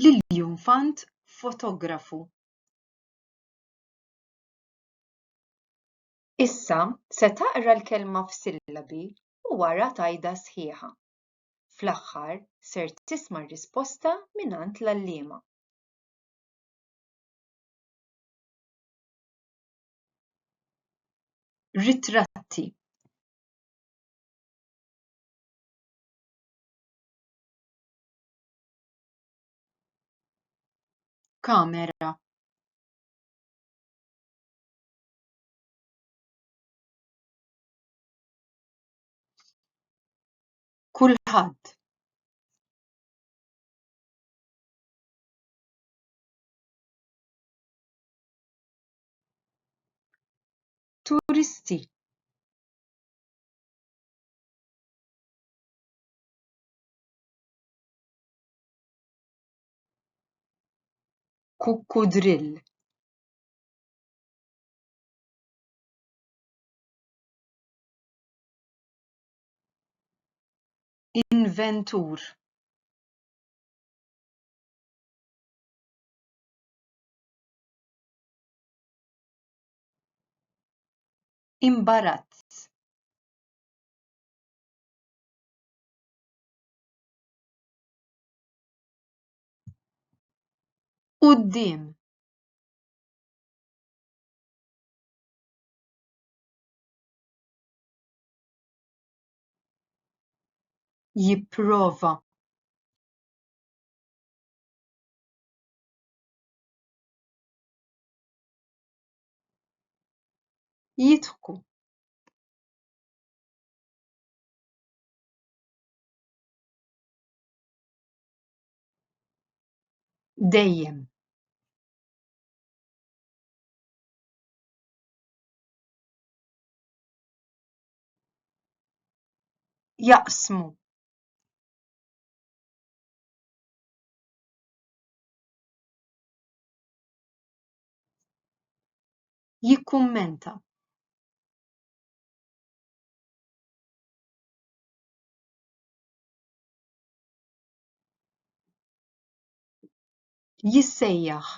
Liljum Fant fotografu. Issa se taqra l-kelma f'sillabi u wara tgħidha sħiħa. Fl-aħħar ser tisma' r-risposta mingħand l-għalliema. Ritratti. Kamera. Kulħadd. Turisti. Kukkudrill. Inventur. Imbarazz. Quddiem. Jipprova. Jidħku. Dejjem. Jaqsmu. Jikkummenta. Jissejjaħ.